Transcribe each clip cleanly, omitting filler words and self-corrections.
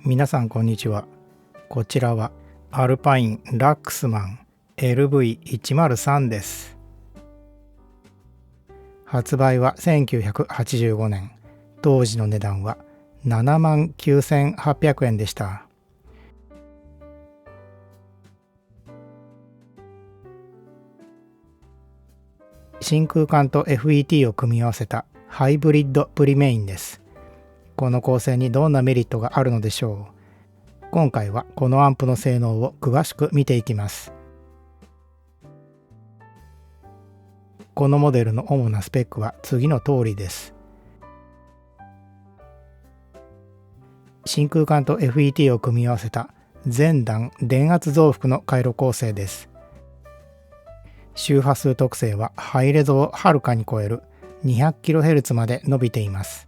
皆さんこんにちは。こちらはアルパインラックスマン LV103 です。発売は1985年。当時の値段は79,800円でした。真空管と FET を組み合わせたハイブリッドプリメインです。この構成にどんなメリットがあるのでしょう。今回はこのアンプの性能を詳しく見ていきます。このモデルの主なスペックは次の通りです。真空管と FET を組み合わせた全段電圧増幅の回路構成です。周波数特性はハイレゾをはるかに超える 200kHz まで伸びています。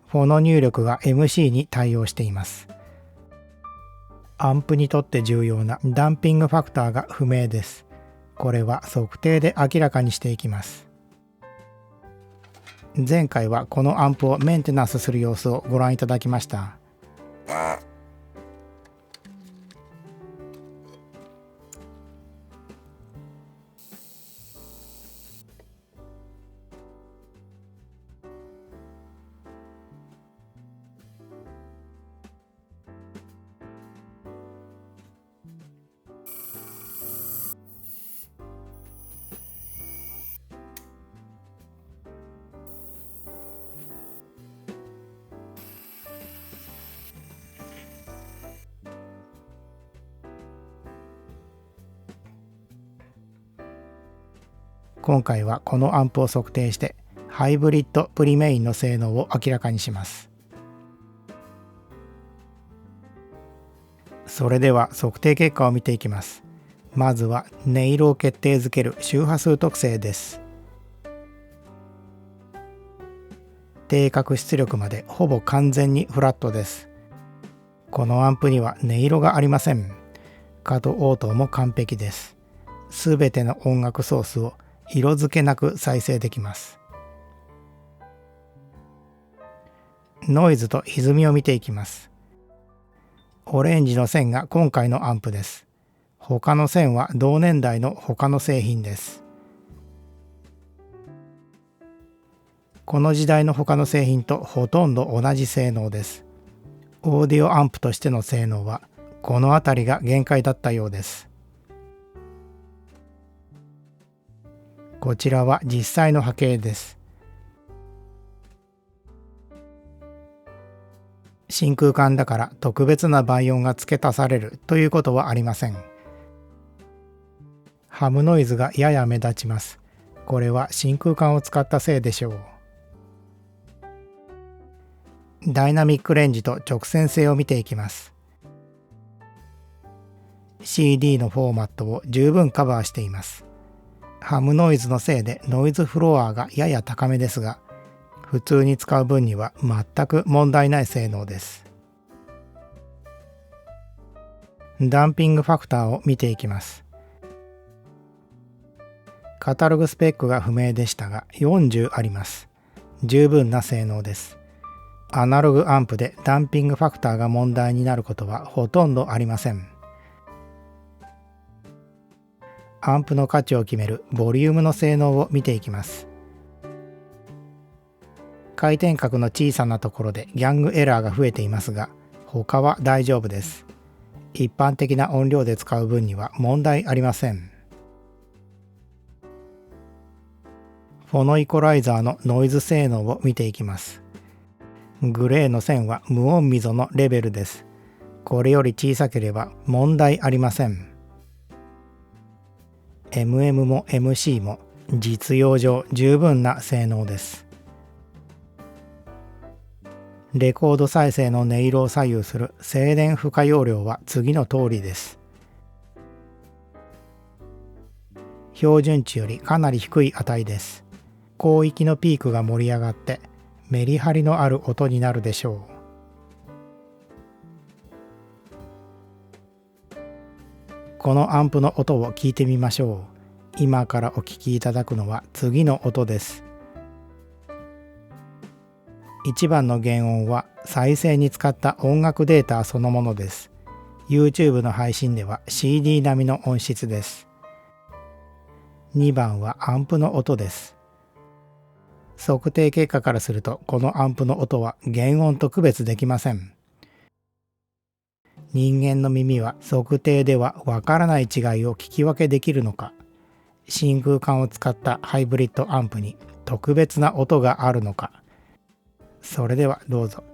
フォノ入力が MC に対応しています。アンプにとって重要なダンピングファクターが不明です。これは測定で明らかにしていきます。前回はこのアンプをメンテナンスする様子をご覧いただきました。今回はこのアンプを測定してハイブリッドプリメインの性能を明らかにします。それでは測定結果を見ていきます。まずは音色を決定づける周波数特性です。低角出力までほぼ完全にフラットです。このアンプには音色がありません。角応答も完璧です。すべての音楽ソースを色付けなく再生できます。ノイズと歪みを見ていきます。オレンジの線が今回のアンプです。他の線は同年代の他の製品です。この時代の他の製品とほとんど同じ性能です。オーディオアンプとしての性能はこの辺りが限界だったようです。こちらは実際の波形です。真空管だから特別な倍音が付け足されるということはありません。ハムノイズがやや目立ちます。これは真空管を使ったせいでしょう。ダイナミックレンジと直線性を見ていきます。CD のフォーマットを十分カバーしています。ハムノイズのせいでノイズフロアがやや高めですが、普通に使う分には全く問題ない性能です。ダンピングファクターを見ていきます。カタログスペックが不明でしたが40あります。十分な性能です。アナログアンプでダンピングファクターが問題になることはほとんどありません。アンプの価値を決めるボリュームの性能を見ていきます。回転角の小さなところでギャングエラーが増えていますが、他は大丈夫です。一般的な音量で使う分には問題ありません。フォノイコライザーのノイズ性能を見ていきます。グレーの線は無音溝のレベルです。これより小さければ問題ありません。MM も MC も実用上十分な性能です。レコード再生の音色を左右する静電負荷容量は次の通りです。標準値よりかなり低い値です。広域のピークが盛り上がってメリハリのある音になるでしょう。このアンプの音を聞いてみましょう。今からお聞きいただくのは次の音です。1番の原音は再生に使った音楽データそのものです。YouTube の配信では CD 並みの音質です。2番はアンプの音です。測定結果からすると、このアンプの音は原音と区別できません。人間の耳は測定ではわからない違いを聞き分けできるのか、真空管を使ったハイブリッドアンプに特別な音があるのか。それではどうぞ。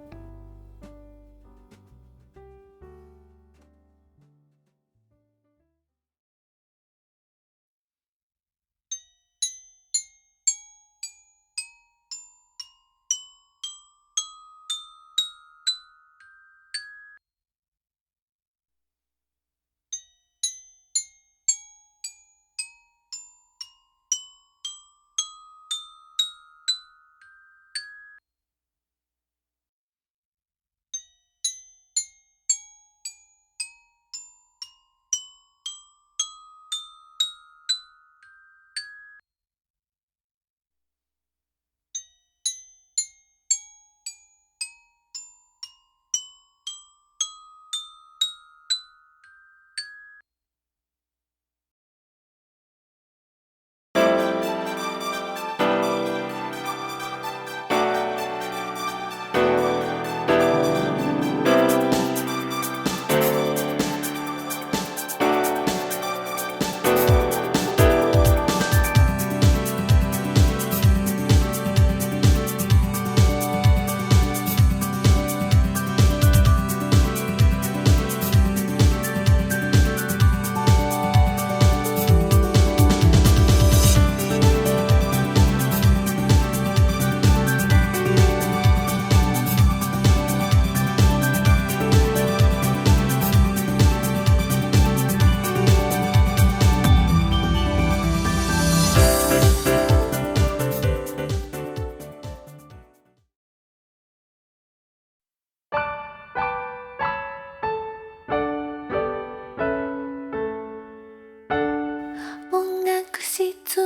音楽室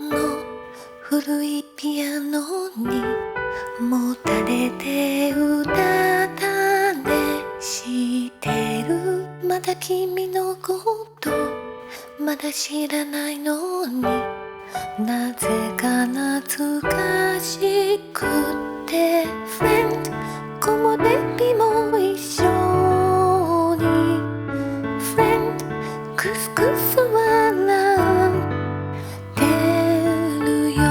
の古いピアノにもたれて歌ったね。知ってる？まだ君のことまだ知らないのに、なぜか懐かしくて Friend 木漏れ日も一緒に Friend クスクス笑ってるよ。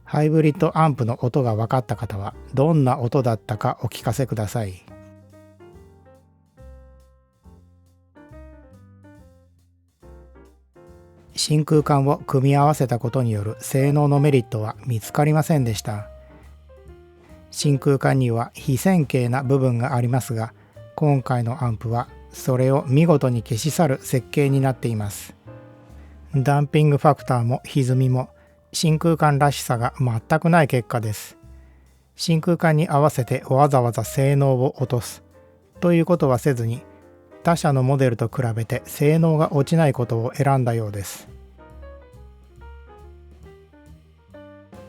ハイブリッドアンプの音が分かった方はどんな音だったかお聞かせください。真空管を組み合わせたことによる性能のメリットは見つかりませんでした。真空管には非線形な部分がありますが、今回のアンプはそれを見事に消し去る設計になっています。ダンピングファクターも歪みも真空管らしさが全くない結果です。真空管に合わせてわざわざ性能を落とすということはせずに、他社のモデルと比べて性能が落ちないことを選んだようです。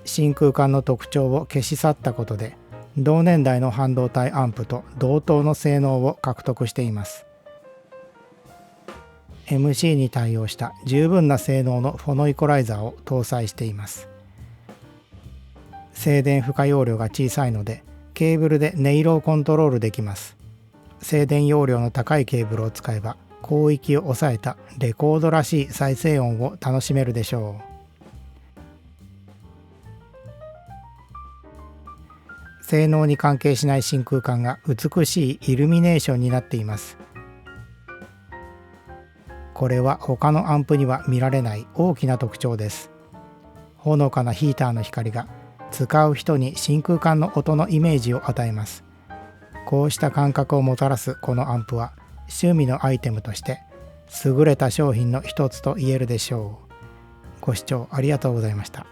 真空管の特徴を消し去ったことで、同年代の半導体アンプと同等の性能を獲得しています。MC に対応した十分な性能のフォノイコライザーを搭載しています。静電負荷容量が小さいのでケーブルで音色をコントロールできます。静電容量の高いケーブルを使えば広域を抑えたレコードらしい再生音を楽しめるでしょう。性能に関係しない真空管が美しいイルミネーションになっています。これは他のアンプには見られない大きな特徴です。ほのかなヒーターの光が使う人に真空管の音のイメージを与えます。こうした感覚をもたらすこのアンプは趣味のアイテムとして優れた商品の一つと言えるでしょう。ご視聴ありがとうございました。